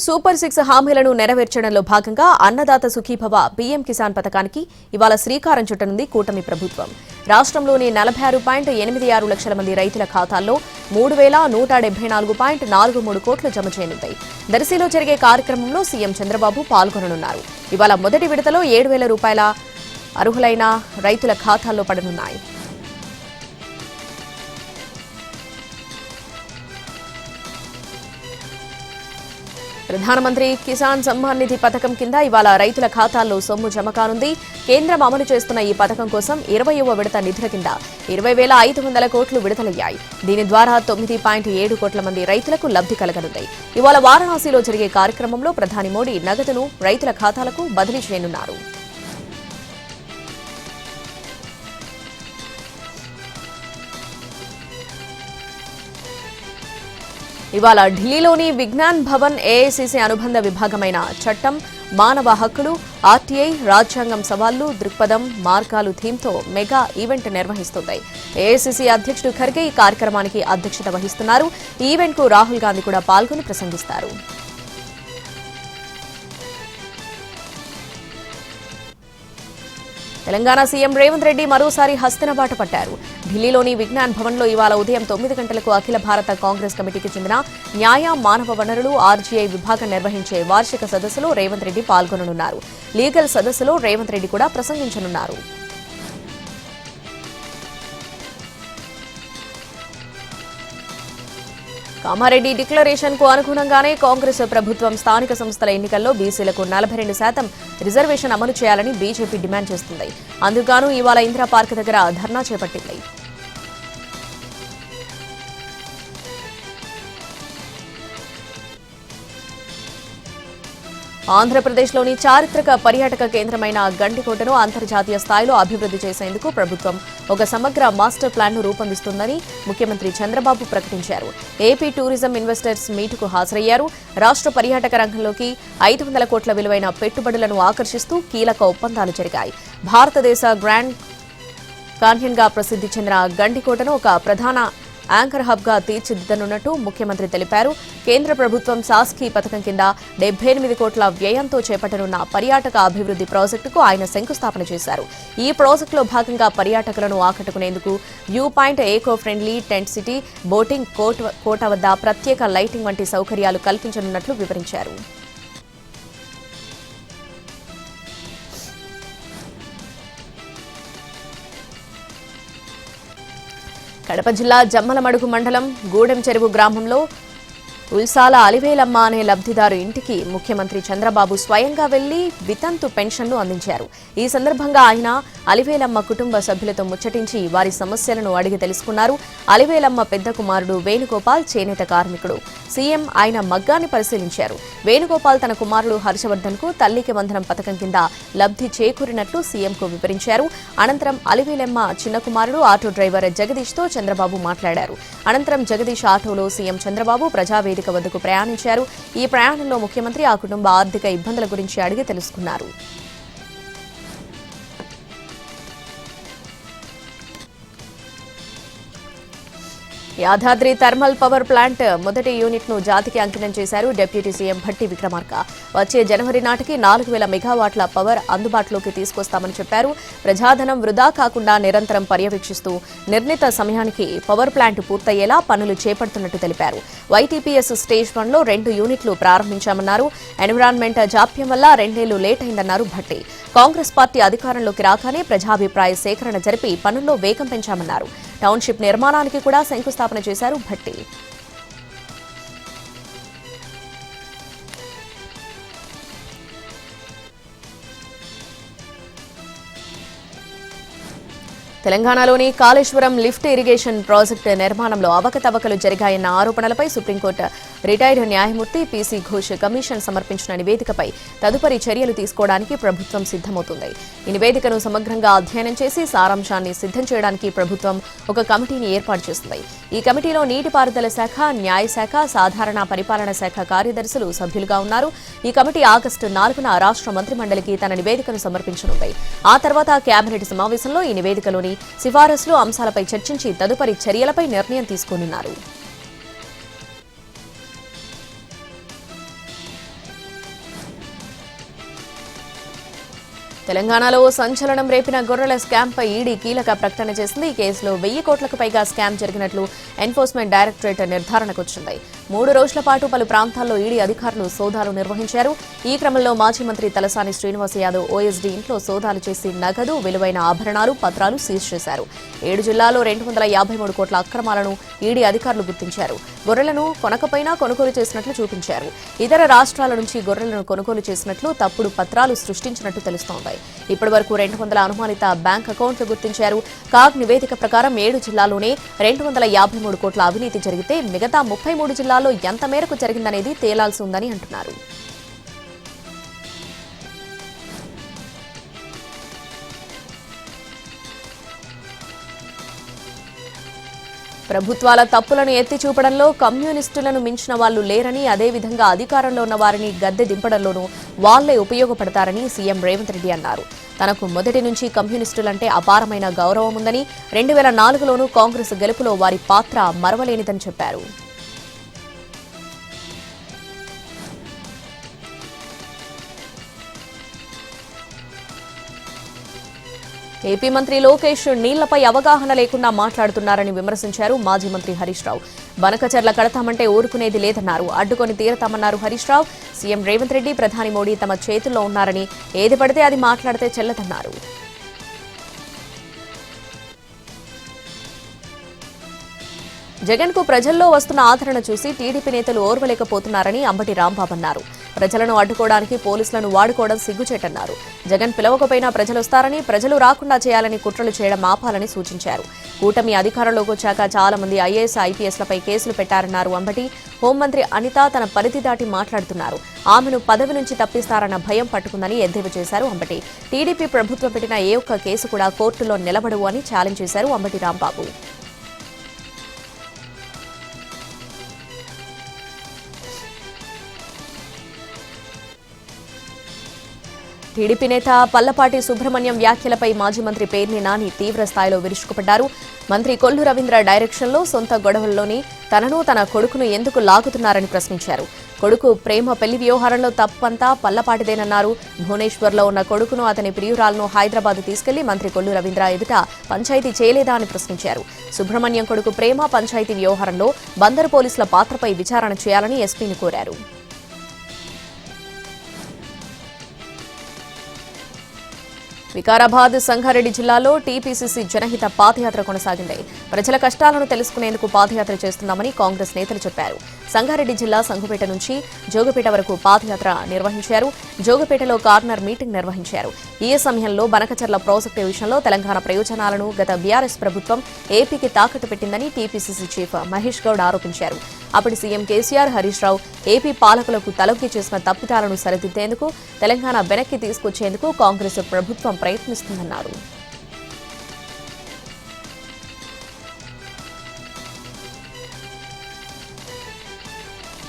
Super 6 హామీలను నెరవేర్చడంలో భాగంగా Annadata Sukhibhava PM Kisan పథకానికి ఇవాళ శ్రీకారం చుట్టనుంది కూటమి ప్రభుత్వం. రాష్ట్రంలోని 46.86 లక్షల మంది రైతుల ఖాతాల్లో 3,174.43 కోట్లు జమ చేయనుంది. దర్శిలో జరిగే కార్యక్రమంలో సీఎం చంద్రబాబు పాల్గొననున్నారు. ఇవాళ మొదటి విడతలో 7,000 రూపాయల అర్హులైన రైతుల ఖాతాల్లో పడనున్నాయి. ప్రధానమంత్రి కిసాన్ సమ్మాన్ నిధి పథకం కింద ఇవాళ రైతుల ఖాతాల్లో సొమ్ము జమ కానుంది. కేంద్రం అమలు చేస్తున్న ఈ పథకం కోసం 20వ విడత నిధుల కింద 20,500 కోట్లు విడుదలయ్యాయి. దీని ద్వారా 9.7 కోట్ల మంది రైతులకు లబ్ధి కలగనుంది. ఇవాళ వారణాసిలో జరిగే కార్యక్రమంలో ప్రధాని మోడీ నగదును రైతుల ఖాతాలకు బదిలీ చేయనున్నారు. ఇవాళ ఢిల్లీలోని విజ్ఞాన్ భవన్ ఏఐసీసీ అనుబంధ విభాగమైన చట్టం, మానవ హక్కులు, ఆర్టీఐ, రాజ్యాంగం సవాళ్లు, దృక్పథం, మార్గాలు థీమ్తో మెగా ఈవెంట్ నిర్వహిస్తుంది. ఏఐసీసీ అధ్యక్షుడు ఖర్గే ఈ కార్యక్రమానికి అధ్యక్షత వహిస్తున్నారు. ఈ ఈవెంట్కు రాహుల్ గాంధీ కూడా పాల్గొని ప్రసంగిస్తారు. తెలంగాణ సీఎం రేవంత్ రెడ్డి మరోసారి హస్తిన బాట పట్టారు. ఢిల్లీలోని విజ్ఞాన్ భవన్లో ఇవాళ ఉదయం 9 గంటలకు అఖిల భారత కాంగ్రెస్ కమిటీకి చెందిన న్యాయ, మానవ వనరులు, ఆర్జీఐ విభాగం నిర్వహించే వార్షిక సదస్సులో రేవంత్ రెడ్డి పాల్గొననున్నారు. లీగల్ సదస్సులో రేవంత్ రెడ్డి కూడా ప్రసంగించనున్నారు. కామారెడ్డి డిక్లరేషన్ కు అనుగుణంగానే కాంగ్రెస్ ప్రభుత్వం స్థానిక సంస్థల ఎన్నికల్లో బీసీలకు 42% రిజర్వేషన్ అమలు చేయాలని బీజేపీ డిమాండ్ చేస్తుంది. అందుకుగాను ఇవాళ ఇందిరా పార్క్ దగ్గర ధర్నా చేపట్టింది. ఆంధ్రప్రదేశ్లోని చారిత్రక పర్యాటక కేంద్రమైన గండికోటను అంతర్జాతీయ స్థాయిలో అభివృద్ధి చేసేందుకు ప్రభుత్వం ఒక సమగ్ర మాస్టర్ ప్లాన్ను రూపొందిస్తుందని ముఖ్యమంత్రి చంద్రబాబు ప్రకటించారు. ఏపీ టూరిజం ఇన్వెస్టర్స్ మీటుకు హాజరయ్యారు. రాష్ట్ర పర్యాటక రంగంలోకి 500 కోట్ల విలువైన పెట్టుబడులను ఆకర్షిస్తూ కీలక ఒప్పందాలు జరిగాయి. భారతదేశ గ్రాండ్ కాన్యన్గా ప్రసిద్ధి చెందిన గండికోటను ఒక ప్రధాన యాంకర్ హబ్ గా తీర్చిదిద్దనున్నట్టు ముఖ్యమంత్రి తెలిపారు. కేంద్ర ప్రభుత్వం సాస్కీ పథకం కింద 78 కోట్ల వ్యయంతో చేపట్టనున్న పర్యాటక అభివృద్ధి ప్రాజెక్టుకు ఆయన శంకుస్థాపన చేశారు. ఈ ప్రాజెక్టులో భాగంగా పర్యాటకులను ఆకట్టుకునేందుకు వ్యూ పాయింట్, ఏకో ఫ్రెండ్లీ టెంట్ సిటీ, బోటింగ్, కోట వద్ద ప్రత్యేక లైటింగ్ వంటి సౌకర్యాలు కల్పించనున్నట్లు వివరించారు. కడప జిల్లా జమ్మలమడుగు మండలం గూడెం చెరువు గ్రామంలో ఉల్సాల అలివేలమ్మ అనే లబ్ధిదారు ఇంటికి ముఖ్యమంత్రి చంద్రబాబు స్వయంగా వెళ్లి వితంతు పెన్షన్ను అందించారు. ఈ సందర్భంగా ఆయన అలివేలమ్మ కుటుంబ సభ్యులతో ముచ్చటించి వారి సమస్యలను అడిగి తెలుసుకున్నారు. అలివేలమ్మ పెద్ద కుమారుడు వేణుగోపాల్ చేనేత కార్మికుడు. సీఎం ఆయన మగ్గాన్ని పరిశీలించారు. వేణుగోపాల్ తన కుమారుడు హర్షవర్ధన్ కు తల్లికి వందనం పథకం కింద లబ్ధి చేకూరినట్లు సీఎంకు వివరించారు. అనంతరం అలివేలమ్మ చిన్న కుమారుడు ఆటో డ్రైవర్ జగదీష్ తో చంద్రబాబు మాట్లాడారు. అనంతరం జగదీష్ ఆటోలో సీఎం చంద్రబాబు ప్రజావేదిక వద్దకు ప్రయాణించారు. ఈ ప్రయాణంలో ముఖ్యమంత్రి ఆ కుటుంబ ఆర్థిక ఇబ్బందుల గురించి అడిగి తెలుసుకున్నారు. యాదాద్రి థర్మల్ పవర్ ప్లాంట్ మొదటి యూనిట్ ను జాతికి అంకితం చేశారు డిప్యూటీ సీఎం భట్టి విక్రమార్క. వచ్చే జనవరి నాటికి 4,000 మెగావాట్ల పవర్ అందుబాటులోకి తీసుకొస్తామని చెప్పారు. ప్రజాధనం వృధా కాకుండా నిరంతరం పర్యవేక్షిస్తూ నిర్ణీత సమయానికి పవర్ ప్లాంట్ పూర్తయ్యేలా పనులు చేపడుతున్నట్టు తెలిపారు. వైటీపీఎస్ స్టేజ్ 1లో 2 యూనిట్లు ప్రారంభించామన్నారు. ఎన్విరాన్మెంట్ జాప్యం వల్ల 2 ఏళ్లు లేట్ అయిందన్నారు భట్టి. కాంగ్రెస్ పార్టీ అధికారంలోకి రాగానే ప్రజాభిప్రాయ సేకరణ జరిపి పనుల్లో వేగం పెంచామన్నారు. టౌన్షిప్ నిర్మాణానికి కూడా శంకుస్థాపన చేశారు భట్టి. తెలంగాణలోని కాళేశ్వరం లిఫ్ట్ ఇరిగేషన్ ప్రాజెక్టు నిర్మాణంలో అవకతవకలు జరిగాయన్న ఆరోపణలపై సుప్రీంకోర్టు రిటైర్డ్ న్యాయమూర్తి పీసీ ఘోష్ కమిషన్ సమర్పించిన నివేదికపై తదుపరి చర్యలు తీసుకోవడానికి ప్రభుత్వం సిద్ధమవుతుంది. ఈ నివేదికను సమగ్రంగా అధ్యయనం చేసి సారాంశాన్ని సిద్ధం చేయడానికి ప్రభుత్వం ఒక కమిటీని ఏర్పాటు చేస్తుంది. ఈ కమిటీలో నీటిపారుదల శాఖ, న్యాయశాఖ, సాధారణ పరిపాలన శాఖ కార్యదర్శులు సభ్యులుగా ఉన్నారు. ఈ కమిటీ ఆగస్టు 4న రాష్ట్ర మంత్రిమండలికి తన నివేదికను సమర్పించనుంది. ఆ తర్వాత కేబినెట్ సమావేశంలో ఈ నివేదికలోని సిఫారసులు అంశాలపై చర్చించి తదుపరి చర్యలపై నిర్ణయం తీసుకోనున్నారు. తెలంగాణలో సంచలనం రేపిన గొర్రెల స్కామ్పై ఈడీ కీలక ప్రకటన చేసింది. ఈ కేసులో 1000 కోట్లకు పైగా స్కామ్ జరిగినట్లు ఎన్ఫోర్స్మెంట్ డైరెక్టరేట్ నిర్ధారణకు వచ్చింది. 3 రోజుల పాటు పలు ప్రాంతాల్లో ఈడీ అధికారులు సోదాలు నిర్వహించారు. ఈ క్రమంలో మాజీ మంత్రి తలసాని శ్రీనివాస్ యాదవ్ ఓఎస్డీ ఇంట్లో సోదాలు చేసి నగదు, విలువైన ఆభరణాలు, పత్రాలు సీజ్ చేశారు. 7 జిల్లాల్లో 253 కోట్ల అక్రమాలను ఈడీ అధికారులు గుర్తించారు. గొర్రెలను కొనకపోయినా కొనుగోలు చేసినట్లు చూపించారు. ఇతర రాష్ట్రాల నుంచి గొర్రెలను కొనుగోలు చేసినట్లు తప్పుడు పత్రాలు సృష్టించినట్టు తెలుస్తోంది. ఇప్పటి వరకు 200 అనుమానిత బ్యాంక్ అకౌంట్లు గుర్తించారు. కాగ్ నివేదిక ప్రకారం 7 జిల్లాల్లోనే 253 కోట్ల అవినీతి జరిగితే మిగతా 33 జిల్లాల్లో ఎంత మేరకు జరిగిందనేది తేలాల్సి ఉందని అంటున్నారు. ప్రభుత్వాల తప్పులను ఎత్తి చూపడంలో కమ్యూనిస్టులను మించిన వాళ్లు లేరని, అదేవిధంగా అధికారంలో ఉన్న వారిని గద్దె దింపడంలోనూ వాళ్లే ఉపయోగపడతారని సీఎం రేవంత్ రెడ్డి అన్నారు. తనకు మొదటి నుంచి కమ్యూనిస్టులంటే అపారమైన గౌరవం ఉందని, 2004లోనూ కాంగ్రెస్ గెలుపులో వారి పాత్ర మరవలేనిదని చెప్పారు. ఏపీ మంత్రి లోకేష్ నీళ్లపై అవగాహన లేకుండా మాట్లాడుతున్నారని విమర్శించారు మాజీ మంత్రి హరీష్ రావు. బనకచర్ల కడతామంటే ఊరుకునేది లేదన్నారు. అడ్డుకొని తీరతామన్నారు హరీష్ రావు. సీఎం రేవంత్ రెడ్డి, ప్రధాని మోడీ తమ చేతుల్లో ఉన్నారని, ఏది పడితే అది మాట్లాడితే చెల్లదన్నారు. జగన్ కు ప్రజల్లో వస్తున్న ఆదరణ చూసి టీడీపీ నేతలు ఓర్వలేకపోతున్నారని అంబటి రాంబాబు అన్నారు. ప్రజలను అడ్డుకోవడానికి పోలీసులను వాడుకోవడం సిగ్గుచేటన్నారు. జగన్ పిలవకపోయినా ప్రజలొస్తారని, ప్రజలు రాకుండా చేయాలని కుట్రలు చేయడం ఆపాలని సూచించారు. కూటమి అధికారంలోకి వచ్చాక చాలా మంది ఐఏఎస్, ఐపీఎస్లపై కేసులు పెట్టారన్నారు అంబటి. హోంమంత్రి అనిత తన పరిధి దాటి మాట్లాడుతున్నారు. ఆమెను పదవి నుంచి తప్పిస్తారన్న భయం పట్టుకుందని ఎద్దేవా చేశారు అంబటి. టీడీపీ ప్రభుత్వం పెట్టిన ఏ ఒక్క కేసు కూడా కోర్టులో నిలబడవు అని ఛాలెంజ్ చేశారు అంబటి రాంబాబు. టీడీపీ నేత పల్లపాటి సుబ్రహ్మణ్యం వ్యాఖ్యలపై మాజీ మంత్రి పేర్ని నాని తీవ్ర స్థాయిలో విరుచుకుపడ్డారు. మంత్రి కొల్లు రవీంద్ర డైరెక్షన్లో సొంత గొడవల్లోని తనను, తన కొడుకును ఎందుకు లాగుతున్నారని ప్రశ్నించారు. కొడుకు ప్రేమ పెళ్లి వ్యవహారంలో తప్పంతా పల్లపాటిదేనన్నారు. భువనేశ్వర్లో ఉన్న కొడుకును, అతని ప్రియురాలను హైదరాబాద్ తీసుకెళ్లి మంత్రి కొల్లు రవీంద్ర ఎదుట పంచాయతీ చేయలేదా అని ప్రశ్నించారు. సుబ్రహ్మణ్యం కొడుకు ప్రేమ పంచాయతీ వ్యవహారంలో బందరు పోలీసుల పాత్రపై విచారణ చేయాలని ఎస్పీని కోరారు. వికారాబాద్, సంగారెడ్డి జిల్లాలో టీపీసీసీ జనహిత పాదయాత్ర కొనసాగింది. ప్రజల కష్టాలను తెలుసుకునేందుకు పాదయాత్ర చేస్తున్నామని కాంగ్రెస్ నేతలు చెప్పారు. సంగారెడ్డి జిల్లా సంగుపేట నుంచి జోగుపేట వరకు పాదయాత్ర నిర్వహించారు. జోగుపేటలో కార్నర్ మీటింగ్ నిర్వహించారు. ఈ సమయంలో బనకచర్ల ప్రాజెక్టు విషయంలో తెలంగాణ ప్రయోజనాలను గత బీఆర్ఎస్ ప్రభుత్వం ఏపీకి తాకట్టు పెట్టిందని టీపీసీసీ చీఫ్ మహేష్ గౌడ్ ఆరోపించారు. అప్పటి సీఎం కేసీఆర్, హరీష్ రావు ఏపీ పాలకులకు తలొగ్గి చేసిన తప్పిదాలను సరిదిద్దేందుకు, తెలంగాణ వెనక్కి తీసుకొచ్చేందుకు కాంగ్రెస్ ప్రభుత్వం ప్రయత్నిస్తుందన్నారు.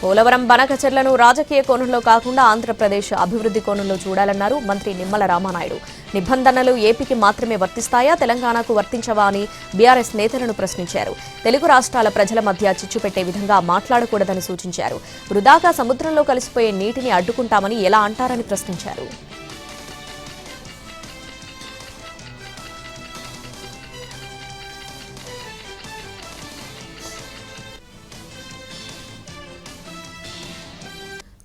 పోలవరం బనకచర్లను రాజకీయ కోణంలో కాకుండా ఆంధ్రప్రదేశ్ అభివృద్ధి కోణంలో చూడాలన్నారు మంత్రి నిమ్మల రామానాయుడు. నిబంధనలు ఏపీకి మాత్రమే వర్తిస్తాయా, తెలంగాణకు వర్తించవా అని బీఆర్ఎస్ నేతలను ప్రశ్నించారు. తెలుగు రాష్ట్రాల ప్రజల మధ్య చిచ్చు పెట్టే విధంగా మాట్లాడకూడదని సూచించారు. వృధాగా సముద్రంలో కలిసిపోయే నీటిని అడ్డుకుంటామని ఎలా అంటారని ప్రశ్నించారు.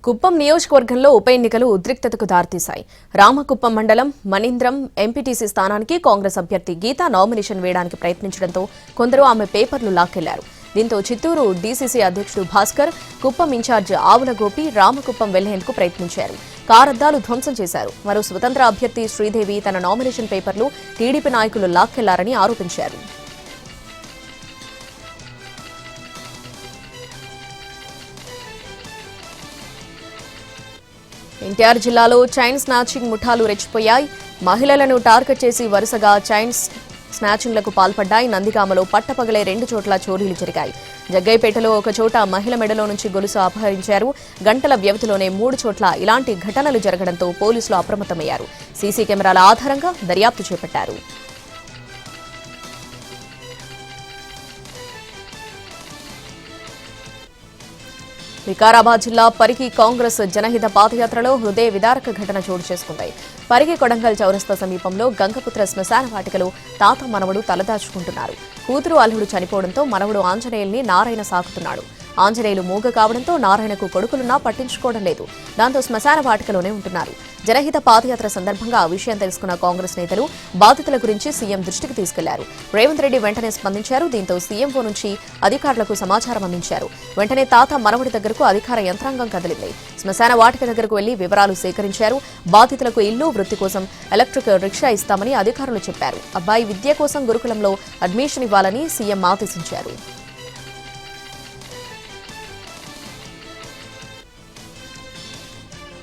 కుప్పం నియోజకవర్గంలో ఉప ఎన్నికలు ఉద్రిక్తతకు దారితీశాయి. రామకుప్పం మండలం మణీంద్రం ఎంపీటీసీ స్థానానికి కాంగ్రెస్ అభ్యర్థి గీత నామినేషన్ వేయడానికి ప్రయత్నించడంతో కొందరు ఆమె పేపర్లు లాక్కెళ్లారు. దీంతో చిత్తూరు డీసీసీ అధ్యక్షుడు భాస్కర్, కుప్పం ఇన్ఛార్జ్ ఆవుల గోపి రామకుప్పం వెళ్లేందుకు ప్రయత్నించారు. కారద్దాలు ధ్వంసం చేశారు. మరో స్వతంత్ర అభ్యర్థి శ్రీదేవి తన నామినేషన్ పేపర్లు టీడీపీ నాయకులు లాక్కెళ్లారని ఆరోపించారు. ఎన్టీఆర్ జిల్లాలో చైన్ స్నాచింగ్ ముఠాలు రెచ్చిపోయాయి. మహిళలను టార్గెట్ చేసి వరుసగా చైన్ స్నాచింగ్లకు పాల్పడ్డాయి. నందిగామలో పట్టపగలే 2 చోట్ల చోరీలు జరిగాయి. జగ్గైపేటలో ఒక చోట మహిళ మెడలో నుంచి గొలుసు అపహరించారు. గంటల వ్యవధిలోనే 3 చోట్ల ఇలాంటి ఘటనలు జరగడంతో పోలీసులు అప్రమత్తమయ్యారు. సీసీ కెమెరాల ఆధారంగా దర్యాప్తు చేపట్టారు. వికారాబాద్ జిల్లా పరిగి కాంగ్రెస్ జనహిత పాదయాత్రలో హృదయ విదారక ఘటన చోటు చేసుకుంది. పరిగి కొడంగల్ చౌరస్తా సమీపంలో గంగపుత్ర శ్మశాన వాటికలో తాత మనవడు తలదాచుకుంటున్నారు. కూతురు అల్లుడు చనిపోవడంతో మనవడు ఆంజనేయుల్ని నారాయణ సాకుతున్నాడు. ఆంజనేయులు మూగ కావడంతో నారాయణకు కొడుకులున్నా పట్టించుకోవడం లేదు. దాంతో శ్మశాన వాటికలోనే ఉంటున్నారు. జనహిత పాదయాత్ర సందర్భంగా ఆ విషయం తెలుసుకున్న కాంగ్రెస్ నేతలు బాధితుల గురించి సీఎం దృష్టికి తీసుకెళ్లారు. రేవంత్ రెడ్డి వెంటనే స్పందించారు. దీంతో సీఎంఓ నుంచి అధికారులకు సమాచారం అందించారు. వెంటనే తాత మనవడి దగ్గరకు అధికార యంత్రాంగం కదిలింది. శ్మశాన వాటిక దగ్గరకు వెళ్లి వివరాలు సేకరించారు. బాధితులకు ఇల్లు, వృత్తి కోసం ఎలక్ట్రిక్ రిక్షా ఇస్తామని అధికారులు చెప్పారు. అబ్బాయి విద్య కోసం గురుకులంలో అడ్మిషన్ ఇవ్వాలని సీఎం ఆదేశించారు.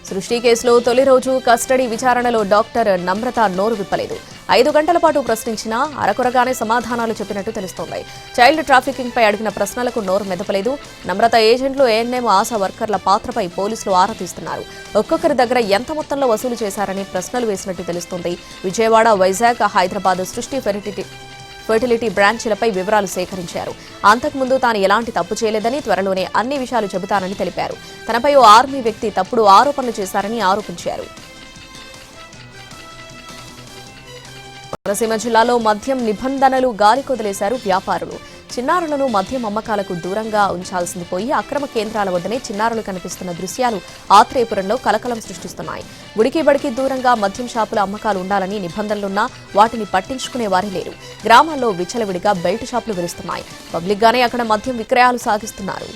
సృష్టి కేసులో తొలి రోజు కస్టడీ విచారణలో డాక్టర్ నమ్రత నోరు విప్పలేదు. 5 గంటల పాటు ప్రశ్నించినా అరకొరగానే సమాధానాలు చెప్పినట్టు తెలుస్తోంది. చైల్డ్ ట్రాఫికింగ్ పై అడిగిన ప్రశ్నలకు నోరు మెదపలేదు. నమ్రత ఏజెంట్లు, ఏఎన్ఎం, ఆశా వర్కర్ల పాత్రపై పోలీసులు ఆరా తీస్తున్నారు. ఒక్కొక్కరి దగ్గర ఎంత మొత్తంలో వసూలు చేశారని ప్రశ్నలు వేసినట్టు తెలుస్తోంది. విజయవాడ, వైజాగ్, హైదరాబాద్ సృష్టి ఫెర్టిలిటీ బ్రాంచీలపై వివరాలు సేకరించారు. అంతకుముందు తాను ఎలాంటి తప్పు చేయలేదని, త్వరలోనే అన్ని విషయాలు చెబుతానని తెలిపారు. తనపై ఓ ఆర్మీ వ్యక్తి తప్పుడు ఆరోపణలు చేశారని ఆరోపించారు. కోనసీమ జిల్లాలో మద్యం నిబంధనలు గాలికొదిలేశారు వ్యాపారులు. చిన్నారులను మద్యం అమ్మకాలకు దూరంగా ఉంచాల్సింది పోయి అక్రమ కేంద్రాల వద్దనే చిన్నారులు కనిపిస్తున్న దృశ్యాలు ఆత్రేయపురంలో కలకలం సృష్టిస్తున్నాయి. గుడికి బడికి దూరంగా మద్యం షాపుల అమ్మకాలు ఉండాలని నిబంధనలున్నా వాటిని పట్టించుకునే వారే లేరు. గ్రామాల్లో విచ్చలవిడిగా బెల్ట్ షాపులు వెలుస్తున్నాయి. పబ్లిక్గానే అక్కడ మద్యం విక్రయాలు సాగిస్తున్నారు.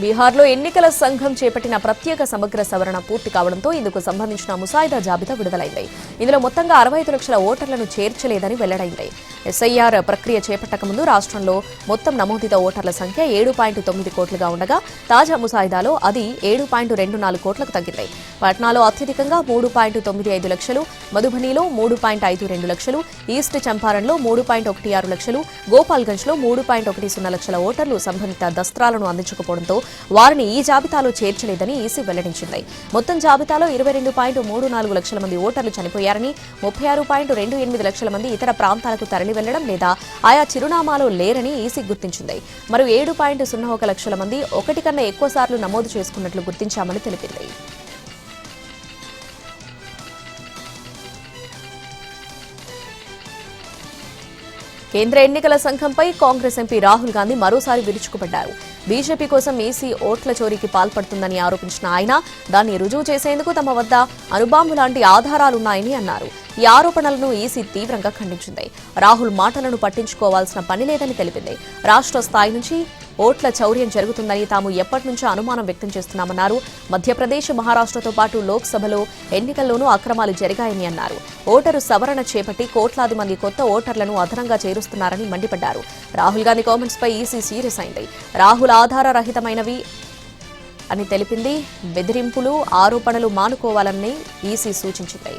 బీహార్లో ఎన్నికల సంఘం చేపట్టిన ప్రత్యేక సమగ్ర సవరణ పూర్తి కావడంతో ఇందుకు సంబంధించిన ముసాయిదా జాబితా విడుదలైంది. ఇందులో మొత్తంగా 65 లక్షల ఓటర్లను చేర్చలేదని వెల్లడైంది. ఎస్ఐఆర్ ప్రక్రియ చేపట్టక ముందు రాష్ట్రంలో మొత్తం నమోదిత ఓటర్ల సంఖ్య 7.9 కోట్లుగా ఉండగా తాజా ముసాయిదాలో అది 7.24 కోట్లకు తగ్గింది. పట్నాలో అత్యధికంగా 3.95 లక్షలు, మధుబనిలో 3.52 లక్షలు, ఈస్ట్ చంపారణ్లో 3.16 లక్షలు, గోపాల్గంజ్లో 3.10 లక్షల ఓటర్లు సంబంధిత దస్త్రాలను అందించకపోవడంతో వారిని ఈ జాబితాలో చేర్చలేదని ఈసీ వెల్లడించింది. మొత్తం జాబితాలో 22.34 లక్షల మంది ఓటర్లు చనిపోయారని, 36.28 లక్షల మంది ఇతర ప్రాంతాలకు తరలి వెళ్లడం లేదా ఆయా చిరునామాలో లేరని ఈసీ గుర్తించింది. మరో 7.01 లక్షల మంది ఒకటి కన్నా ఎక్కువ సార్లు నమోదు చేసుకున్నట్లు గుర్తించామని తెలిపింది. కేంద్ర ఎన్నికల సంఘంపై కాంగ్రెస్ ఎంపీ రాహుల్ గాంధీ మరోసారి విరుచుకుపడ్డారు. బీజేపీ కోసం ఈసీ ఓట్ల చోరీకి పాల్పడుతుందని ఆరోపించిన ఆయన దాన్ని రుజువు చేసేందుకు తమ వద్ద అణుబాంబు లాంటి ఆధారాలున్నాయని అన్నారు. ఈ ఆరోపణలను ఈసీ తీవ్రంగా ఖండించింది. రాహుల్ మాటలను పట్టించుకోవాల్సిన పని లేదని తెలిపింది. రాష్ట్ర స్థాయి నుంచి ఓట్ల చౌర్యం జరుగుతుందని తాము ఎప్పటి నుంచో అనుమానం వ్యక్తం చేస్తున్నామన్నారు. మధ్యప్రదేశ్, మహారాష్ట్రతో పాటు లోక్సభలో ఎన్నికల్లోనూ అక్రమాలు జరిగాయని అన్నారు. ఓటరు సవరణ చేపట్టి కోట్లాది మంది కొత్త ఓటర్లను అదనంగా చేరుస్తున్నారని మండిపడ్డారు. రాహుల్ గాంధీ కామెంట్స్ పై ఈసీ సీరియస్ అయింది. రాహుల్ ఆధారరహితమైనవి అని తెలిపింది. బెదిరింపులు, ఆరోపణలు మానుకోవాలని ఈసీ సూచించింది.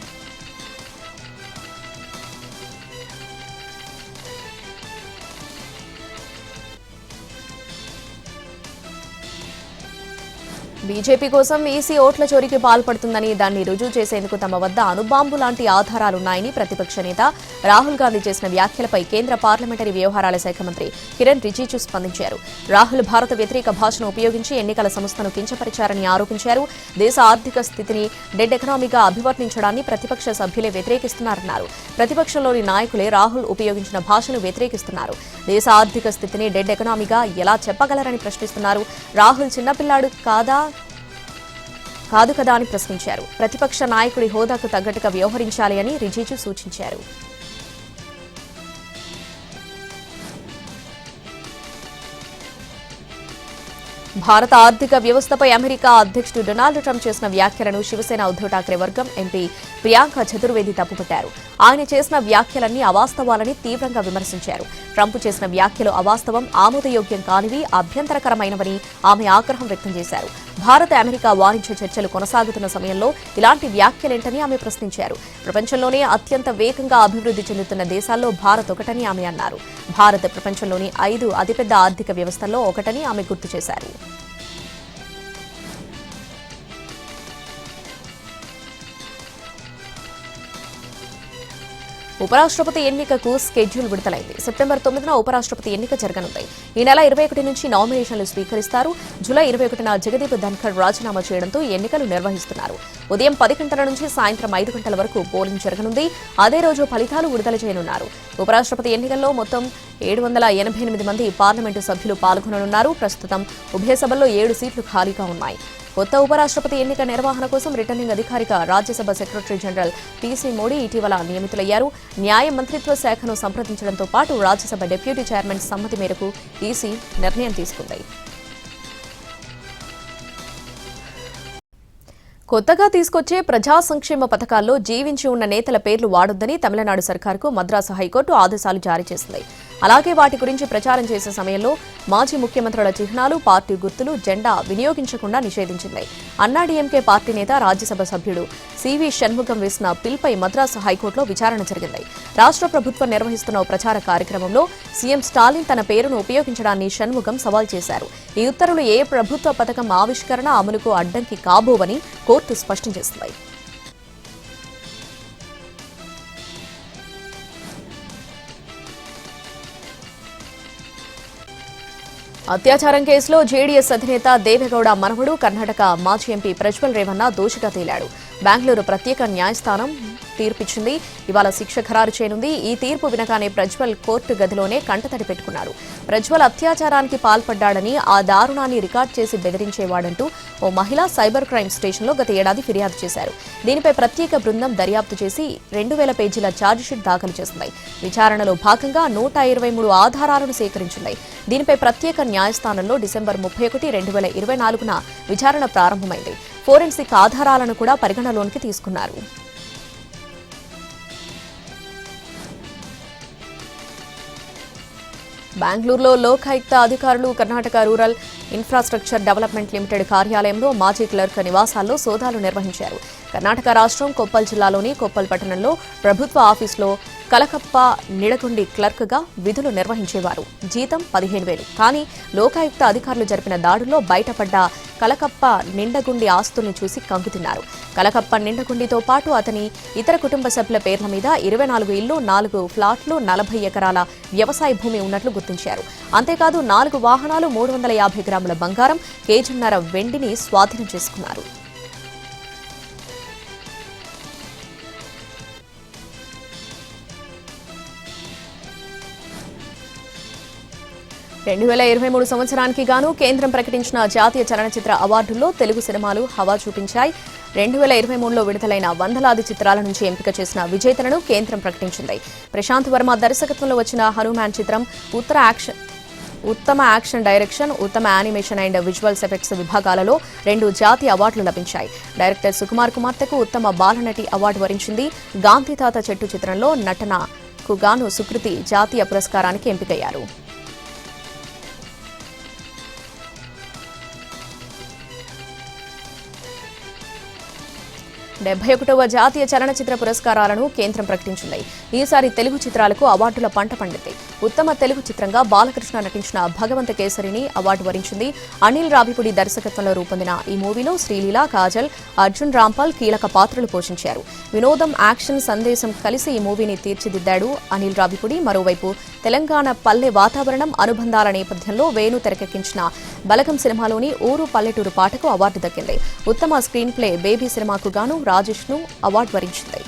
బీజేపీ కోసం ఈసీ ఓట్ల చోరీకి పాల్పడుతుందని, దాన్ని రుజువు చేసేందుకు తమ వద్ద అణుబాంబు లాంటి ఆధారాలున్నాయని ప్రతిపక్ష నేత రాహుల్ గాంధీ చేసిన వ్యాఖ్యలపై కేంద్ర పార్లమెంటరీ వ్యవహారాల శాఖ మంత్రి కిరణ్ రిజిజు స్పందించారు. రాహుల్ భారత వ్యతిరేక భాషను ఉపయోగించి ఎన్నికల సంస్థను కించపరిచారని ఆరోపించారు. దేశ ఆర్థిక స్థితిని డెడ్ ఎకనామీగా అభివర్ణించడాన్ని ప్రతిపక్ష సభ్యులే వ్యతిరేకిస్తున్నారన్నారు. ప్రతిపక్షంలోని నాయకులే రాహుల్ ఉపయోగించిన భాషను వ్యతిరేకిస్తున్నారు. దేశ ఆర్థిక స్థితిని డెడ్ ఎకనామీగా ఎలా చెప్పగలరని ప్రశ్నిస్తున్నారు. రాహుల్ చిన్నపిల్లాడు కాదు కదా అని ప్రశ్నించారు. ప్రతిపక్ష నాయకుడి హోదాకు తగ్గట్టుగా వ్యవహరించాలి అని రిజిజు సూచించారు. భారత ఆర్థిక వ్యవస్థపై అమెరికా అధ్యక్షుడు డొనాల్డ్ ట్రంప్ చేసిన వ్యాఖ్యలను శివసేన ఉద్ధవ్ ఠాక్రే వర్గం ఎంపీ ప్రియాంక చతుర్వేది తప్పుపట్టారు. ఆయన చేసిన వ్యాఖ్యలన్నీ అవాస్తవాలని తీవ్రంగా విమర్శించారు. ట్రంప్ చేసిన వ్యాఖ్యలు అవాస్తవం, ఆమోదయోగ్యం కానివి, అభ్యంతరకరమైనవని ఆమె ఆగ్రహం వ్యక్తం చేశారు. భారత అమెరికా వాణిజ్య చర్చలు కొనసాగుతున్న సమయంలో ఇలాంటి వ్యాఖ్యలేంటని ఆమె ప్రశ్నించారు. ప్రపంచంలోనే అత్యంత వేగంగా అభివృద్ధి చెందుతున్న దేశాల్లో భారత్ ఒకటని ఆమె అన్నారు. భారత్ ప్రపంచంలోని 5 అతిపెద్ద ఆర్థిక వ్యవస్థల్లో ఒకటని ఆమె గుర్తు చేశారు. ఉపరాష్ట్రపతి ఎన్నికకు స్కెడ్యూల్ విడుదలైంది. సెప్టెంబర్ 9న ఉపరాష్ట్రపతి ఎన్నిక జరగనుంది. ఈ నెల 21 నుంచి నామినేషన్లు స్వీకరిస్తారు. జూలై 21న జగదీప్ ధన్ఖడ్ రాజీనామా చేయడంతో ఎన్నికలు నిర్వహిస్తున్నారు. ఉదయం 10 గంటల నుంచి సాయంత్రం 5 గంటల వరకు పోలింగ్ జరగనుంది. అదే రోజు ఫలితాలు విడుదల చేయనున్నారు. ఉపరాష్ట్రపతి ఎన్నికల్లో మొత్తం 788 మంది పార్లమెంటు సభ్యులు పాల్గొననున్నారు. ప్రస్తుతం ఉభయ సభల్లో 7 సీట్లు ఖాళీగా ఉన్నాయి. కొత్త ఉపరాష్ట్రపతి ఎన్నిక నిర్వహణ కోసం రిటర్నింగ్ అధికారిగా Rajya Sabha secretary general PC Modi ఇటీవల నియమితులయ్యారు. న్యాయ మంత్రిత్వ శాఖను సంప్రదించడంతో పాటు రాజ్యసభ డిప్యూటీ చైర్మన్ సమ్మతి మేరకు ఈసీ నిర్ణయం తీసుకుంది. కొత్తగా తీసుకొచ్చే ప్రజా సంక్షేమ పథకాల్లో జీవించి ఉన్న నేతల పేర్లు వాడొద్దని తమిళనాడు సర్కారుకు మద్రాసు హైకోర్టు ఆదేశాలు జారీ చేసింది. అలాగే వాటి గురించి ప్రచారం చేసే సమయంలో మాజీ ముఖ్యమంత్రుల చిహ్నాలు, పార్టీ గుర్తులు, జెండా వినియోగించకుండా నిషేధించింది. అన్నాడీఎంకే పార్టీ నేత, రాజ్యసభ సభ్యుడు సివి షణ్ముగం వేసిన పిల్పై మద్రాసు హైకోర్టులో విచారణ జరిగింది. రాష్ట్ర ప్రభుత్వం నిర్వహిస్తున్న ప్రచార కార్యక్రమంలో సీఎం స్టాలిన్ తన పేరును ఉపయోగించడాన్ని షణ్ముగం సవాల్ చేశారు. ఈ ఉత్తర్వులు ఏ ప్రభుత్వ పథకం ఆవిష్కరణ, అమలుకు అడ్డంకి కాబోవని కోర్టు స్పష్టం చేసింది. అత్యాచారం కేసులో జేడీఎస్ అధినేత దేవేగౌడ మనవడు, కర్ణాటక మాజీ ఎంపీ ప్రజ్వల్ రేవన్న దోషిగా తేలాడు. బెంగళూరు ప్రత్యేక న్యాయస్థానం తీర్పిచ్చింది. ఇవాళ శిక్ష ఖరారు చేయనుంది. ఈ తీర్పు వినగానే ప్రజ్వల్ కోర్టు గదిలోనే కంటతడి పెట్టుకున్నాడు. ప్రజ్వల్ అత్యాచారానికి పాల్పడ్డాడని, ఆ దారుణాన్ని రికార్డు చేసి బెదిరించేవాడంటూ ఓ మహిళ సైబర్ క్రైమ్ స్టేషన్లో గత ఏడాది ఫిర్యాదు చేశారు. దీనిపై ప్రత్యేక బృందం దర్యాప్తు చేసి 2000 పేజీల ఛార్జిషీట్ దాఖలు చేసింది. విచారణలో భాగంగా 123 ఆధారాలను సేకరించింది. దీనిపై ప్రత్యేక న్యాయస్థానంలో డిసెంబర్ 31, 2024న విచారణ ప్రారంభమైంది. ఫోరెన్సిక్ ఆధారాలను కూడా పరిగణలోనికి తీసుకున్నారు. బెంగళూరులో లోకాయుక్త అధికారులు Karnataka rural infrastructure development limited కార్యాలయంలో మాజీ క్లర్క్ నివాసాల్లో సోదాలు నిర్వహించారు. కర్ణాటక రాష్ట్రం కొప్పల్ జిల్లాలోని కొప్పల్ పట్టణంలో ప్రభుత్వ ఆఫీసులో కలకప్ప నిడగుండి క్లర్క్గా విధులు నిర్వహించేవారు. జీతం 15,000. కానీ లోకాయుక్త అధికారులు జరిపిన దాడుల్లో బయటపడ్డ కలకప్ప నిండగుండి ఆస్తుల్ని చూసి కంగుతిన్నారు. కలకప్ప నిండగుండితో పాటు అతని ఇతర కుటుంబ సభ్యుల పేర్ల మీద 24 ఇళ్లు, 4 ఫ్లాట్లు, 40 ఎకరాల వ్యవసాయ భూమి ఉన్నట్లు గుర్తించారు. అంతేకాదు 4 వాహనాలు, 350 గ్రాముల బంగారం, కేజీన్నర వెండిని స్వాధీనం చేసుకున్నారు. 2023 సంవత్సరానికి గాను కేంద్రం ప్రకటించిన జాతీయ చలనచిత్ర అవార్డుల్లో తెలుగు సినిమాలు హవా చూపించాయి. 2023లో విడుదలైన వందలాది చిత్రాల నుంచి ఎంపిక చేసిన విజేతలను కేంద్రం ప్రకటించింది. ప్రశాంత్ వర్మ దర్శకత్వంలో వచ్చిన హనుమాన్ చిత్రం ఉత్తమ యాక్షన్ డైరెక్షన్, ఉత్తమ యానిమేషన్ అండ్ విజువల్స్ ఎఫెక్ట్స్ విభాగాలలో 2 జాతీయ అవార్డులు లభించాయి. డైరెక్టర్ సుకుమార్ కుమార్తెకు ఉత్తమ బాలనటి అవార్డు వరించింది. గాంధీ తాత చెట్టు చిత్రంలో నటనకు గాను సుకృతి జాతీయ పురస్కారానికి ఎంపికయ్యారు. 71వ జాతీయ చలనచిత్ర పురస్కారాలను కేంద్రం ప్రకటించింది. ఈసారి తెలుగు చిత్రాలకు అవార్డుల పంట పండింది. ఉత్తమ తెలుగు చిత్రంగా బాలకృష్ణ నటించిన భగవంత కేసరిని అవార్డు వరించింది. అనిల్ రావిపూడి దర్శకత్వంలో రూపొందిన ఈ మూవీలో శ్రీలీల, కాజల్, అర్జున్ రాంపాల్ కీలక పాత్రలు పోషించారు. వినోదం, యాక్షన్, సందేశం కలిసి ఈ మూవీని తీర్చిదిద్దాడు అనిల్ రావిపూడి. మరోవైపు తెలంగాణ పల్లె వాతావరణం, అనుబంధాల నేపథ్యంలో వేణు తెరకెక్కించిన బలగం సినిమాలోని ఊరు పల్లెటూరు పాటకు అవార్డు దక్కింది. ఉత్తమ స్క్రీన్ ప్లే బేబీ సినిమాకు గాను రాజేష్ను అవార్డు వరించింది.